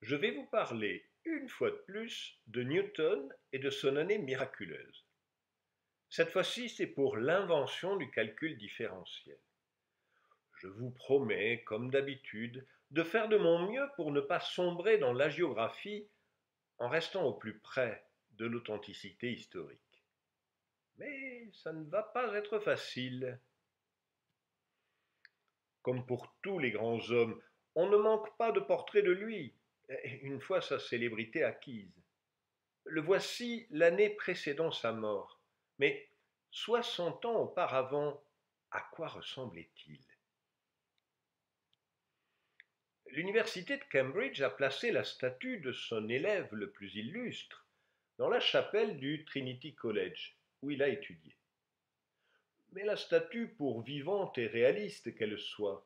Je vais vous parler, une fois de plus, de Newton et de son année miraculeuse. Cette fois-ci, c'est pour l'invention du calcul différentiel. Je vous promets, comme d'habitude, de faire de mon mieux pour ne pas sombrer dans l'hagiographie en restant au plus près de l'authenticité historique. Mais ça ne va pas être facile. Comme pour tous les grands hommes, on ne manque pas de portraits de lui, une fois sa célébrité acquise. Le voici l'année précédant sa mort. Mais 60 ans auparavant, à quoi ressemblait-il? L'université de Cambridge a placé la statue de son élève le plus illustre dans la chapelle du Trinity College, où il a étudié. Mais la statue, pour vivante et réaliste qu'elle soit,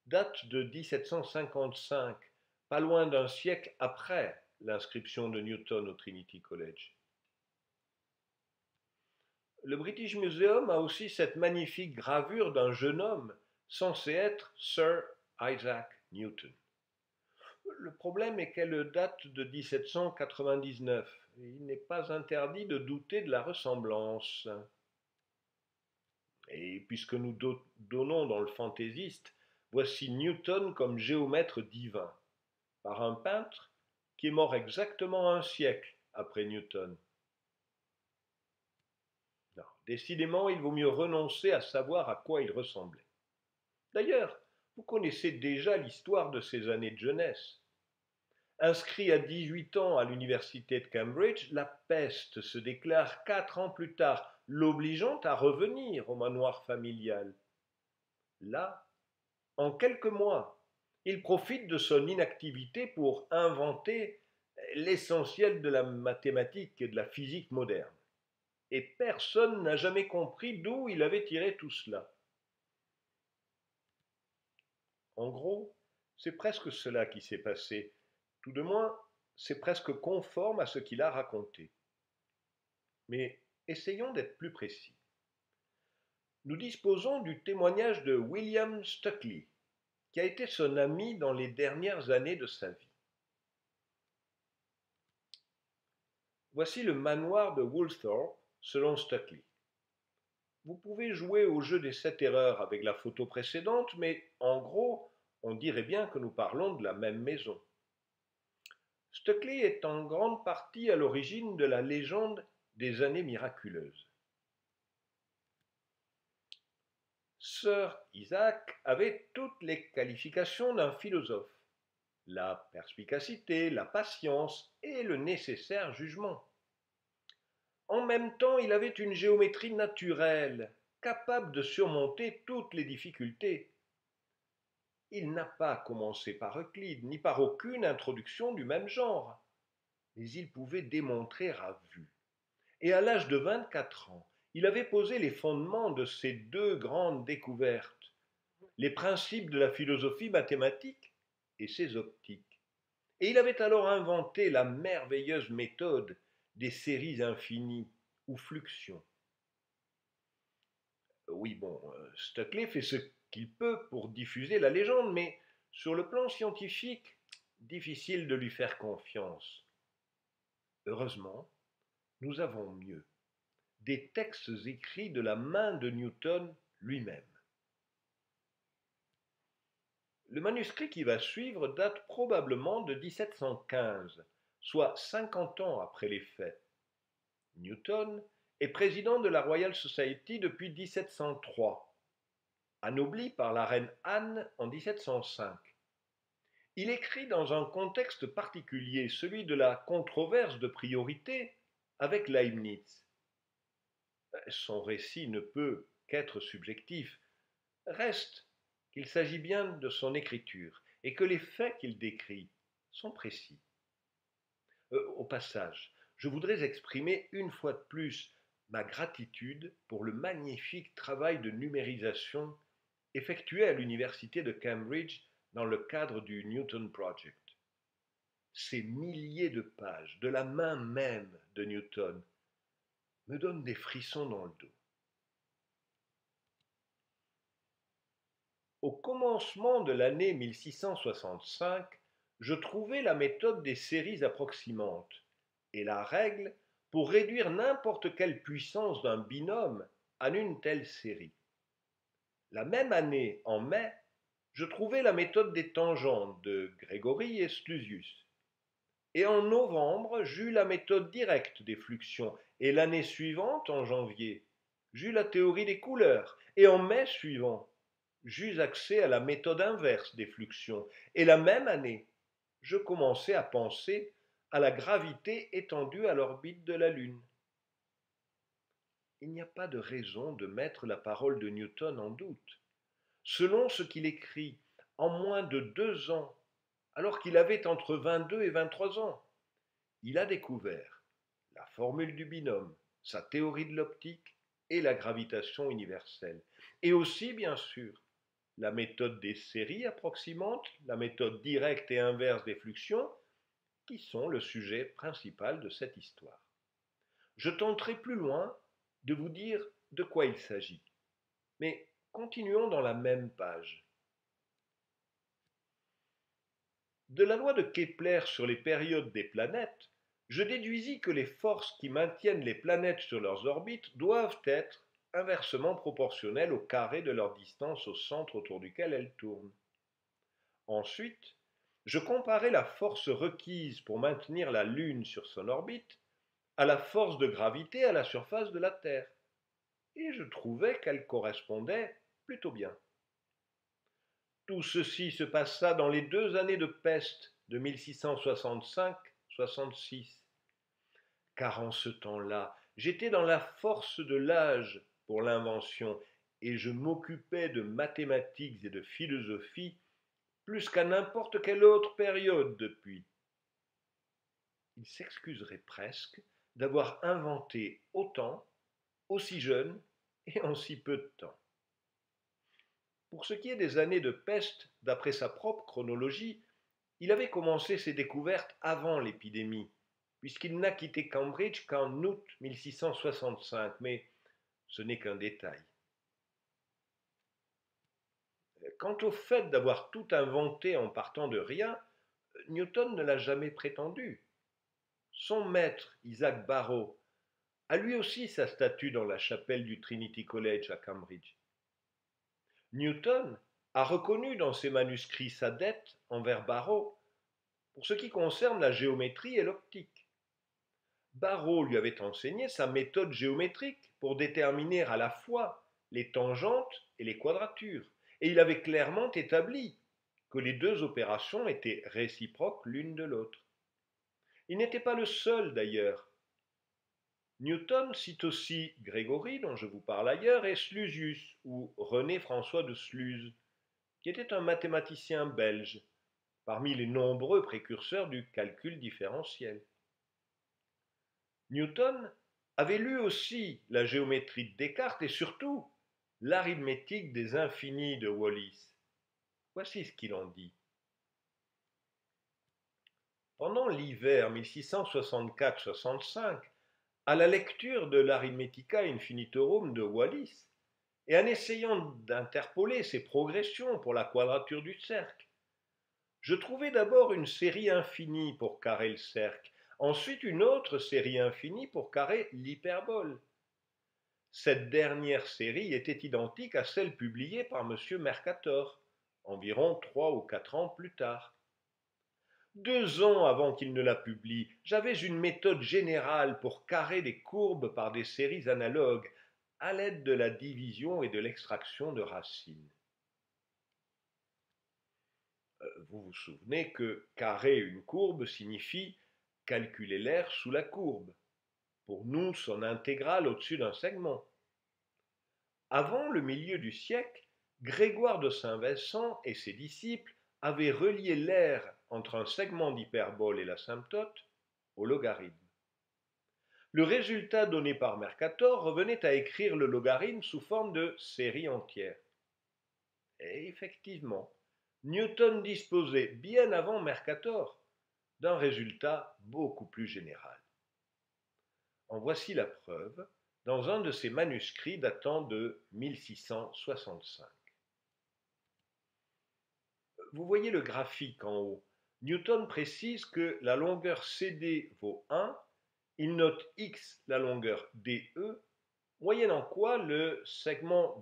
date de 1755, pas loin d'un siècle après l'inscription de Newton au Trinity College. Le British Museum a aussi cette magnifique gravure d'un jeune homme censé être Sir Isaac Newton. Le problème est qu'elle date de 1799 et il n'est pas interdit de douter de la ressemblance. Et puisque nous donnons dans le fantaisiste, voici Newton comme géomètre divin, par un peintre qui est mort exactement un siècle après Newton. Non, décidément, il vaut mieux renoncer à savoir à quoi il ressemblait. D'ailleurs, vous connaissez déjà l'histoire de ses années de jeunesse. Inscrit à 18 ans à l'université de Cambridge, la peste se déclare 4 ans plus tard, l'obligeant à revenir au manoir familial. Là, en quelques mois, il profite de son inactivité pour inventer l'essentiel de la mathématique et de la physique moderne. Et personne n'a jamais compris d'où il avait tiré tout cela. En gros, c'est presque cela qui s'est passé. Tout de moins, c'est presque conforme à ce qu'il a raconté. Mais essayons d'être plus précis. Nous disposons du témoignage de William Stukeley, qui a été son ami dans les dernières années de sa vie. Voici le manoir de Woolthorpe, selon Stukeley. Vous pouvez jouer au jeu des 7 erreurs avec la photo précédente, mais en gros, on dirait bien que nous parlons de la même maison. Stukeley est en grande partie à l'origine de la légende des années miraculeuses. Sir Isaac avait toutes les qualifications d'un philosophe, la perspicacité, la patience et le nécessaire jugement. En même temps, il avait une géométrie naturelle, capable de surmonter toutes les difficultés. Il n'a pas commencé par Euclide, ni par aucune introduction du même genre, mais il pouvait démontrer à vue. Et à l'âge de 24 ans, il avait posé les fondements de ces deux grandes découvertes, les principes de la philosophie mathématique et ses optiques. Et il avait alors inventé la merveilleuse méthode des séries infinies ou fluxions. Oui, bon, Stukeley fait ce qu'il peut pour diffuser la légende, mais sur le plan scientifique, difficile de lui faire confiance. Heureusement, nous avons mieux, des textes écrits de la main de Newton lui-même. Le manuscrit qui va suivre date probablement de 1715, soit 50 ans après les faits. Newton est président de la Royal Society depuis 1703, anobli par la reine Anne en 1705. Il écrit dans un contexte particulier, celui de la controverse de priorité avec Leibniz. Son récit ne peut qu'être subjectif. Reste qu'il s'agit bien de son écriture et que les faits qu'il décrit sont précis. Au passage, je voudrais exprimer une fois de plus ma gratitude pour le magnifique travail de numérisation effectué à l'université de Cambridge dans le cadre du Newton Project. Ces milliers de pages de la main même de Newton me donnent des frissons dans le dos. Au commencement de l'année 1665, je trouvai la méthode des séries approximantes et la règle pour réduire n'importe quelle puissance d'un binôme à une telle série. La même année, en mai, je trouvai la méthode des tangentes de Grégory et Slusius. Et en novembre, j'eus la méthode directe des fluxions, et l'année suivante, en janvier, j'eus la théorie des couleurs, et en mai suivant, j'eus accès à la méthode inverse des fluxions, et la même année, je commençai à penser à la gravité étendue à l'orbite de la Lune. Il n'y a pas de raison de mettre la parole de Newton en doute. Selon ce qu'il écrit, en moins de 2 ans, alors qu'il avait entre 22 et 23 ans, il a découvert la formule du binôme, sa théorie de l'optique et la gravitation universelle. Et aussi, bien sûr, la méthode des séries approximantes, la méthode directe et inverse des fluxions, qui sont le sujet principal de cette histoire. Je tenterai plus loin de vous dire de quoi il s'agit. Mais continuons dans la même page. De la loi de Kepler sur les périodes des planètes, je déduisis que les forces qui maintiennent les planètes sur leurs orbites doivent être inversement proportionnelles au carré de leur distance au centre autour duquel elles tournent. Ensuite, je comparai la force requise pour maintenir la Lune sur son orbite à la force de gravité à la surface de la Terre, et je trouvais qu'elle correspondait plutôt bien. Tout ceci se passa dans les 2 années de peste de 1665-66. Car en ce temps-là, j'étais dans la force de l'âge pour l'invention et je m'occupais de mathématiques et de philosophie plus qu'à n'importe quelle autre période depuis. Il s'excuserait presque d'avoir inventé autant, aussi jeune et en si peu de temps. Pour ce qui est des années de peste, d'après sa propre chronologie, il avait commencé ses découvertes avant l'épidémie, puisqu'il n'a quitté Cambridge qu'en août 1665, mais ce n'est qu'un détail. Quant au fait d'avoir tout inventé en partant de rien, Newton ne l'a jamais prétendu. Son maître, Isaac Barrow, a lui aussi sa statue dans la chapelle du Trinity College à Cambridge. Newton a reconnu dans ses manuscrits sa dette envers Barrow pour ce qui concerne la géométrie et l'optique. Barrow lui avait enseigné sa méthode géométrique pour déterminer à la fois les tangentes et les quadratures, et il avait clairement établi que les 2 opérations étaient réciproques l'une de l'autre. Il n'était pas le seul d'ailleurs. Newton cite aussi Grégory, dont je vous parle ailleurs, et Slusius, ou René-François de Sluze, qui était un mathématicien belge, parmi les nombreux précurseurs du calcul différentiel. Newton avait lu aussi la géométrie de Descartes et surtout l'arithmétique des infinis de Wallis. Voici ce qu'il en dit. Pendant l'hiver 1664-65, à la lecture de l'Arithmetica Infinitorum de Wallis, et en essayant d'interpoler ses progressions pour la quadrature du cercle, je trouvai d'abord une série infinie pour carrer le cercle, ensuite une autre série infinie pour carrer l'hyperbole. Cette dernière série était identique à celle publiée par M. Mercator, environ 3 ou 4 ans plus tard. 2 ans avant qu'il ne la publie, j'avais une méthode générale pour carrer des courbes par des séries analogues, à l'aide de la division et de l'extraction de racines. Vous vous souvenez que carrer une courbe signifie calculer l'aire sous la courbe. Pour nous, son intégrale au-dessus d'un segment. Avant le milieu du siècle, Grégoire de Saint-Vincent et ses disciples avaient relié l'aire entre un segment d'hyperbole et l'asymptote au logarithme. Le résultat donné par Mercator revenait à écrire le logarithme sous forme de série entière. Et effectivement, Newton disposait bien avant Mercator d'un résultat beaucoup plus général. En voici la preuve dans un de ses manuscrits datant de 1665. Vous voyez le graphique en haut. Newton précise que la longueur CD vaut 1, il note x la longueur DE, moyennant quoi le segment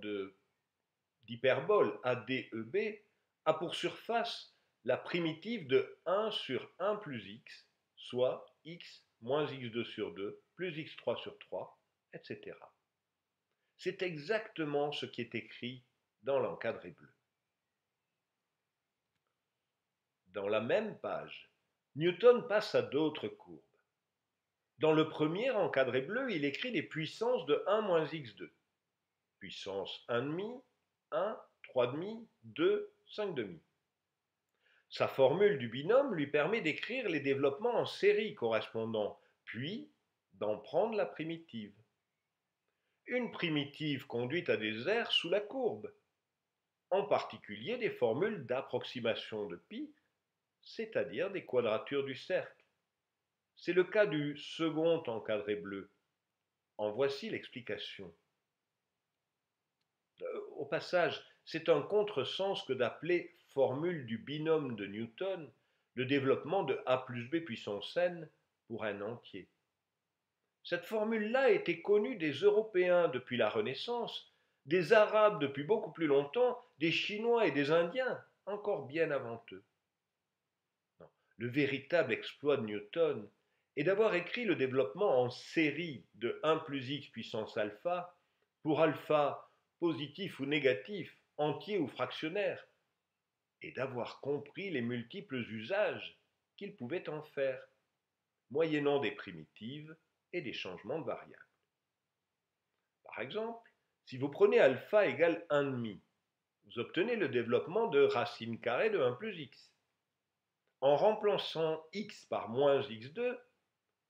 d'hyperbole ADEB a pour surface la primitive de 1 sur 1 plus x, soit x moins x2 sur 2 plus x3 sur 3, etc. C'est exactement ce qui est écrit dans l'encadré bleu. Dans la même page, Newton passe à d'autres courbes. Dans le premier encadré bleu, il écrit les puissances de 1 moins x2. Puissance 1,5, 1, 3,5, 2, 5,5. Sa formule du binôme lui permet d'écrire les développements en série correspondants, puis d'en prendre la primitive. Une primitive conduit à des aires sous la courbe, en particulier des formules d'approximation de π, c'est-à-dire des quadratures du cercle. C'est le cas du second encadré bleu. En voici l'explication. Au passage, c'est un contresens que d'appeler formule du binôme de Newton le développement de a plus b puissance n pour un entier. Cette formule-là était connue des Européens depuis la Renaissance, des Arabes depuis beaucoup plus longtemps, des Chinois et des Indiens encore bien avant eux. Non. Le véritable exploit de Newton est d'avoir écrit le développement en série de 1 plus x puissance alpha pour alpha positif ou négatif, entier ou fractionnaire, et d'avoir compris les multiples usages qu'il pouvait en faire, moyennant des primitives et des changements de variables. Par exemple, si vous prenez alpha égale 1,5, vous obtenez le développement de racine carrée de 1 plus x. En remplaçant x par moins x2,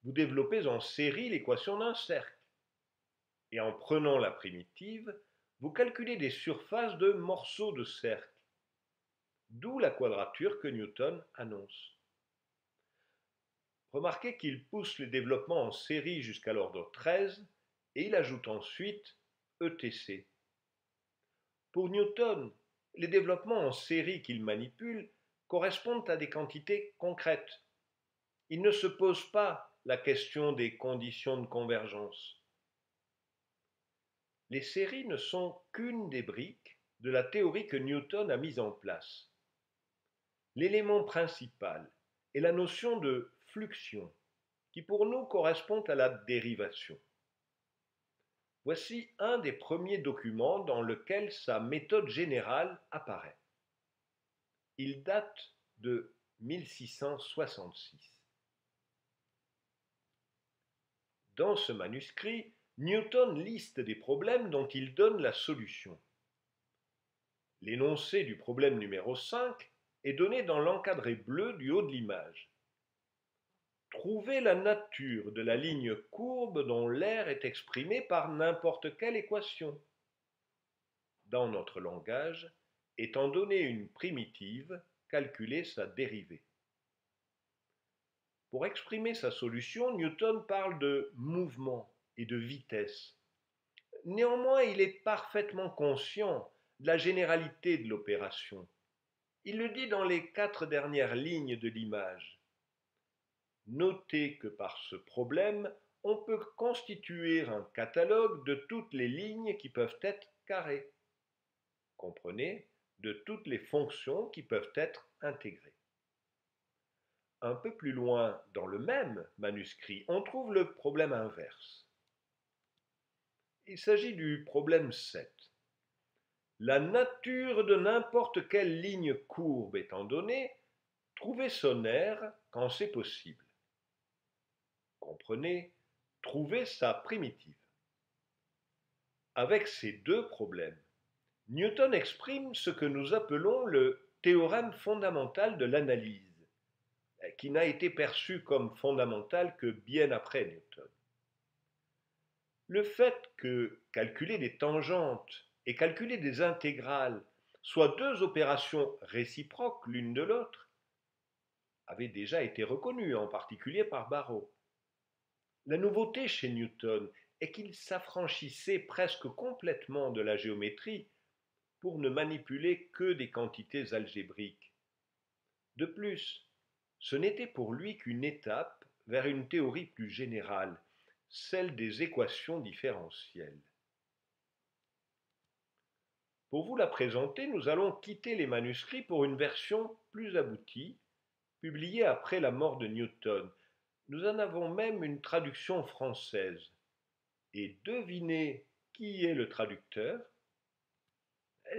vous développez en série l'équation d'un cercle. Et en prenant la primitive, vous calculez des surfaces de morceaux de cercle. D'où la quadrature que Newton annonce. Remarquez qu'il pousse les développements en série jusqu'à l'ordre 13 et il ajoute ensuite ETC. Pour Newton, les développements en série qu'il manipule correspondent à des quantités concrètes. Il ne se pose pas la question des conditions de convergence. Les séries ne sont qu'une des briques de la théorie que Newton a mise en place. L'élément principal est la notion de fluxion, qui pour nous correspond à la dérivation. Voici un des premiers documents dans lequel sa méthode générale apparaît. Il date de 1666. Dans ce manuscrit, Newton liste des problèmes dont il donne la solution. L'énoncé du problème numéro 5 est donné dans l'encadré bleu du haut de l'image. Trouvez la nature de la ligne courbe dont l'aire est exprimée par n'importe quelle équation. Dans notre langage, étant donné une primitive, calculez sa dérivée. Pour exprimer sa solution, Newton parle de mouvement et de vitesse. Néanmoins, il est parfaitement conscient de la généralité de l'opération. Il le dit dans les 4 dernières lignes de l'image. Notez que par ce problème, on peut constituer un catalogue de toutes les lignes qui peuvent être carrées. Comprenez, de toutes les fonctions qui peuvent être intégrées. Un peu plus loin, dans le même manuscrit, on trouve le problème inverse. Il s'agit du problème 7. La nature de n'importe quelle ligne courbe étant donnée, trouvez son aire quand c'est possible. Comprenez, trouvez sa primitive. Avec ces deux problèmes, Newton exprime ce que nous appelons le théorème fondamental de l'analyse, qui n'a été perçu comme fondamental que bien après Newton. Le fait que calculer des tangentes et calculer des intégrales soient deux opérations réciproques l'une de l'autre avait déjà été reconnu, en particulier par Barrow. La nouveauté chez Newton est qu'il s'affranchissait presque complètement de la géométrie pour ne manipuler que des quantités algébriques. De plus, Ce n'était pour lui qu'une étape vers une théorie plus générale, celle des équations différentielles. Pour vous la présenter, nous allons quitter les manuscrits pour une version plus aboutie, publiée après la mort de Newton. Nous en avons même une traduction française. Et devinez qui est le traducteur?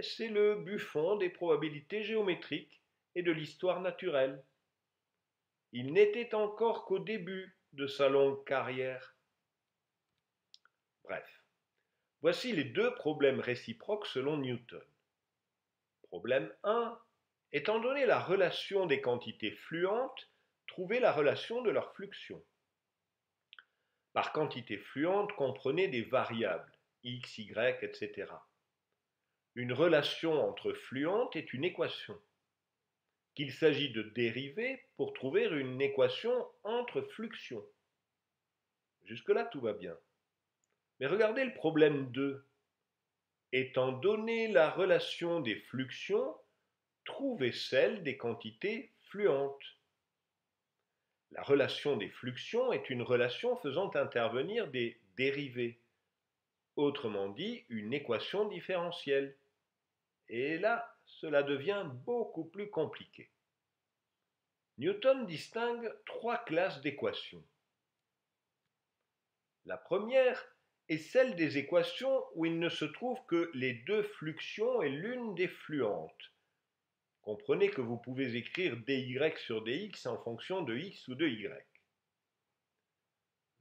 C'est le Buffon des probabilités géométriques et de l'histoire naturelle. Il n'était encore qu'au début de sa longue carrière. Bref, voici les deux problèmes réciproques selon Newton. Problème 1. Étant donné la relation des quantités fluentes, trouvez la relation de leur fluxion. Par quantité fluente, comprenez des variables, x, y, etc. Une relation entre fluentes est une équation, qu'il s'agit de dériver pour trouver une équation entre fluxions. Jusque-là, tout va bien. Mais regardez le problème 2. Étant donné la relation des fluxions, trouvez celle des quantités fluentes. La relation des fluxions est une relation faisant intervenir des dérivées, autrement dit une équation différentielle. Et là, cela devient beaucoup plus compliqué. Newton distingue trois classes d'équations. La première est celle des équations où il ne se trouve que les deux fluxions et l'une des fluentes. Comprenez que vous pouvez écrire dy sur dx en fonction de x ou de y.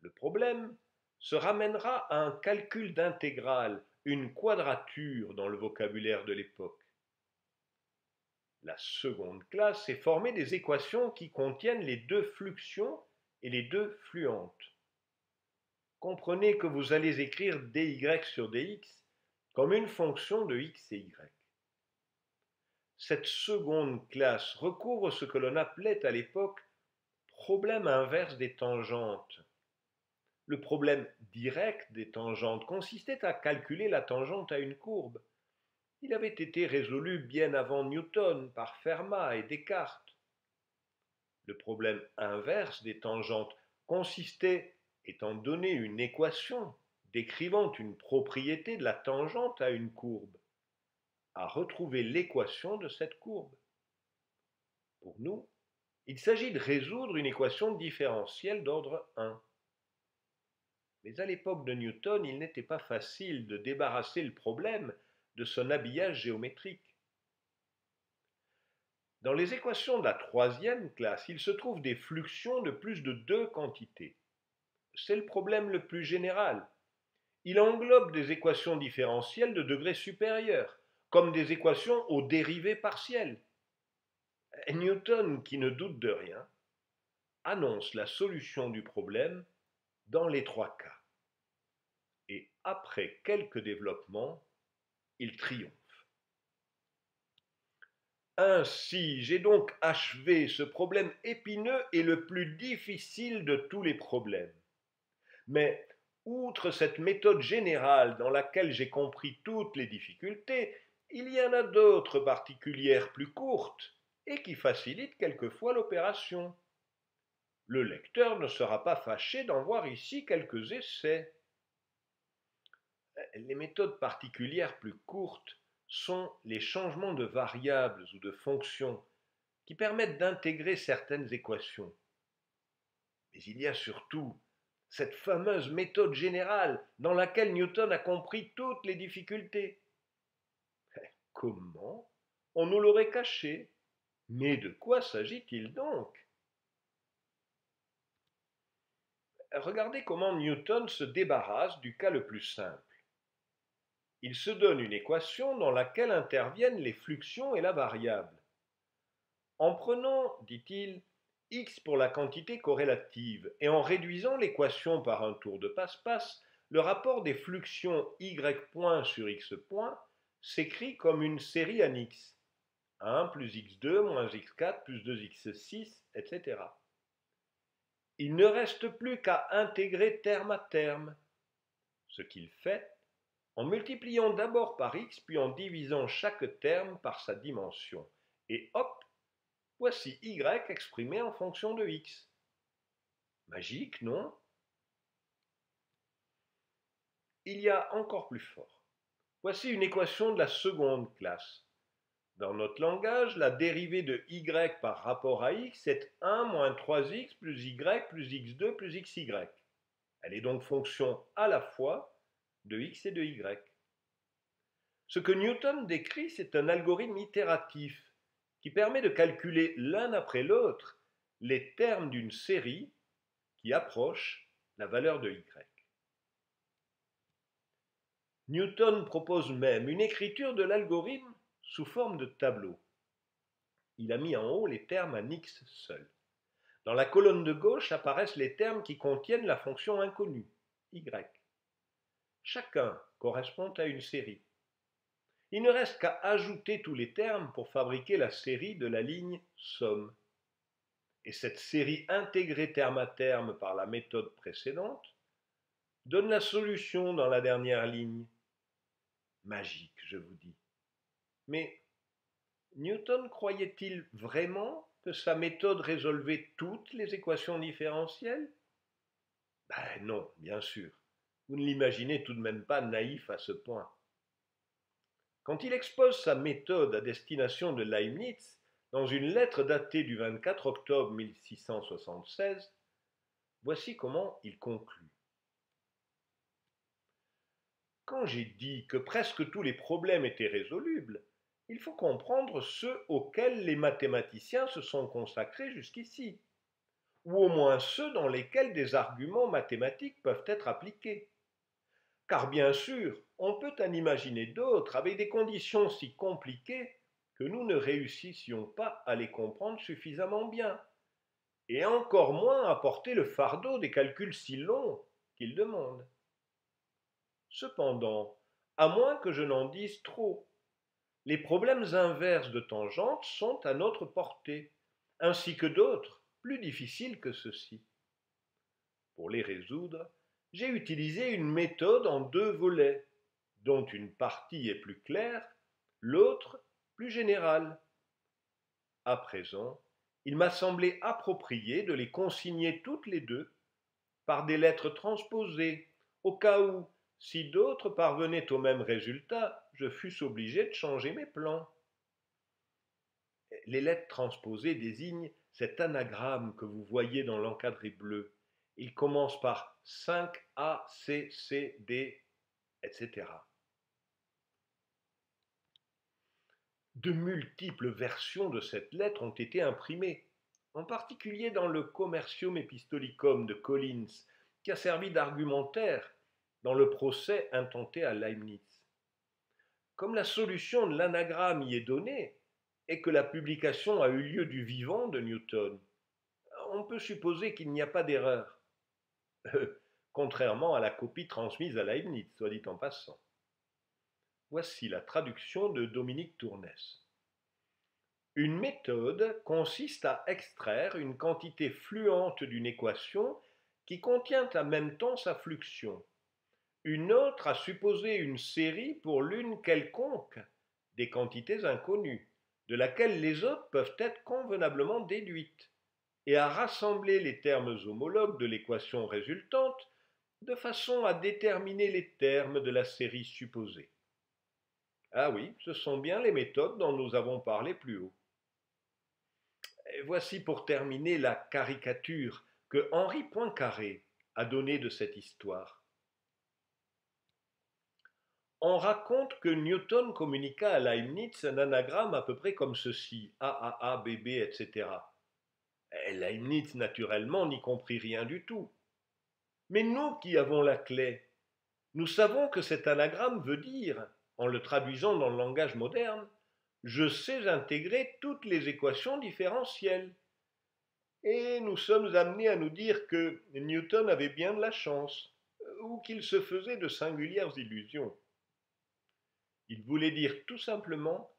Le problème se ramènera à un calcul d'intégrale, une quadrature dans le vocabulaire de l'époque. La seconde classe est formée des équations qui contiennent les deux fluxions et les deux fluentes. Comprenez que vous allez écrire dy sur dx comme une fonction de x et y. Cette seconde classe recouvre ce que l'on appelait à l'époque problème inverse des tangentes. Le problème direct des tangentes consistait à calculer la tangente à une courbe. Il avait été résolu bien avant Newton par Fermat et Descartes. Le problème inverse des tangentes consistait, étant donné une équation décrivant une propriété de la tangente à une courbe, à retrouver l'équation de cette courbe. Pour nous, il s'agit de résoudre une équation différentielle d'ordre 1. Mais à l'époque de Newton, il n'était pas facile de débarrasser le problème de son habillage géométrique. Dans les équations de la troisième classe, il se trouve des fluxions de plus de deux quantités. C'est le problème le plus général. Il englobe des équations différentielles de degré supérieur, comme des équations aux dérivées partielles. Newton, qui ne doute de rien, annonce la solution du problème dans les trois cas. Et après quelques développements, il triomphe. Ainsi, j'ai donc achevé ce problème épineux et le plus difficile de tous les problèmes. Mais, outre cette méthode générale dans laquelle j'ai compris toutes les difficultés, il y en a d'autres particulières plus courtes et qui facilitent quelquefois l'opération. Le lecteur ne sera pas fâché d'en voir ici quelques essais. Les méthodes particulières plus courtes sont les changements de variables ou de fonctions qui permettent d'intégrer certaines équations. Mais il y a surtout cette fameuse méthode générale dans laquelle Newton a compris toutes les difficultés. Comment? On nous l'aurait caché. Mais de quoi s'agit-il donc? Regardez comment Newton se débarrasse du cas le plus simple. Il se donne une équation dans laquelle interviennent les fluxions et la variable. En prenant, dit-il, x pour la quantité corrélative et en réduisant l'équation par un tour de passe-passe, le rapport des fluxions y point sur x point s'écrit comme une série en x. 1 plus x2 moins x4 plus 2x6, etc. Il ne reste plus qu'à intégrer terme à terme, ce qu'il fait en multipliant d'abord par x puis en divisant chaque terme par sa dimension. Et hop, Voici y exprimé en fonction de x. Magique, non? Il y a encore plus fort. Voici une équation de la seconde classe. Dans notre langage, la dérivée de y par rapport à x est 1 moins 3x plus y plus x2 plus xy. Elle est donc fonction à la fois de x et de y. Ce que Newton décrit, c'est un algorithme itératif qui permet de calculer l'un après l'autre les termes d'une série qui approche la valeur de y. Newton propose même une écriture de l'algorithme sous forme de tableau. Il a mis en haut les termes en x seul. Dans la colonne de gauche apparaissent les termes qui contiennent la fonction inconnue, y. Chacun correspond à une série. Il ne reste qu'à ajouter tous les termes pour fabriquer la série de la ligne somme. Et cette série intégrée terme à terme par la méthode précédente donne la solution dans la dernière ligne. Magique, je vous dis. Mais Newton croyait-il vraiment que sa méthode résolvait toutes les équations différentielles? Ben non, bien sûr. Vous ne l'imaginez tout de même pas naïf à ce point. Quand il expose sa méthode à destination de Leibniz, dans une lettre datée du 24 octobre 1676, voici comment il conclut. Quand j'ai dit que presque tous les problèmes étaient résolubles, il faut comprendre ceux auxquels les mathématiciens se sont consacrés jusqu'ici, ou au moins ceux dans lesquels des arguments mathématiques peuvent être appliqués. Car bien sûr, on peut en imaginer d'autres avec des conditions si compliquées que nous ne réussissions pas à les comprendre suffisamment bien, et encore moins à porter le fardeau des calculs si longs qu'ils demandent. Cependant, à moins que je n'en dise trop, les problèmes inverses de tangente sont à notre portée, ainsi que d'autres, plus difficiles que ceux-ci. Pour les résoudre, j'ai utilisé une méthode en deux volets, dont une partie est plus claire, l'autre plus générale. À présent, il m'a semblé approprié de les consigner toutes les deux par des lettres transposées, au cas où, si d'autres parvenaient au même résultat, je fusse obligé de changer mes plans. Les lettres transposées désignent cet anagramme que vous voyez dans l'encadré bleu. Il commence par 5A, C, C, D, etc. De multiples versions de cette lettre ont été imprimées, en particulier dans le Commercium Epistolicum de Collins, qui a servi d'argumentaire dans le procès intenté à Leibniz. Comme la solution de l'anagramme y est donnée, et que la publication a eu lieu du vivant de Newton, on peut supposer qu'il n'y a pas d'erreur, contrairement à la copie transmise à Leibniz, soit dit en passant. Voici la traduction de Dominique Tournès. Une méthode consiste à extraire une quantité fluente d'une équation qui contient en même temps sa fluxion. Une autre à supposer une série pour l'une quelconque des quantités inconnues, de laquelle les autres peuvent être convenablement déduites, et à rassembler les termes homologues de l'équation résultante de façon à déterminer les termes de la série supposée. Ah oui, ce sont bien les méthodes dont nous avons parlé plus haut. Et voici pour terminer la caricature que Henri Poincaré a donnée de cette histoire. On raconte que Newton communiqua à Leibniz un anagramme à peu près comme ceci, AAA, BB, etc. Et Leibniz, naturellement, n'y comprit rien du tout. Mais nous qui avons la clé, nous savons que cet anagramme veut dire, en le traduisant dans le langage moderne, je sais intégrer toutes les équations différentielles. Et nous sommes amenés à nous dire que Newton avait bien de la chance, ou qu'il se faisait de singulières illusions. Il voulait dire tout simplement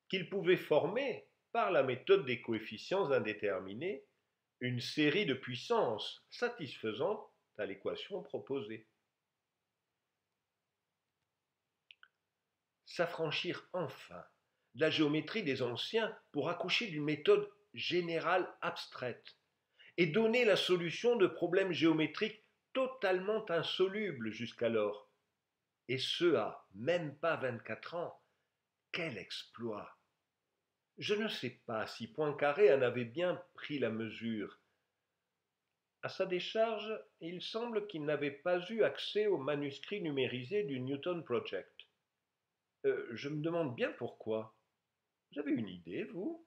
qu'il pouvait former, par la méthode des coefficients indéterminés, une série de puissances satisfaisant à l'équation proposée. S'affranchir enfin de la géométrie des anciens pour accoucher d'une méthode générale abstraite et donner la solution de problèmes géométriques totalement insolubles jusqu'alors. Et ce à même pas 24 ans. Quel exploit! Je ne sais pas si Poincaré en avait bien pris la mesure. À sa décharge, il semble qu'il n'avait pas eu accès aux manuscrits numérisés du Newton Project. Je me demande bien pourquoi. Vous avez une idée, vous?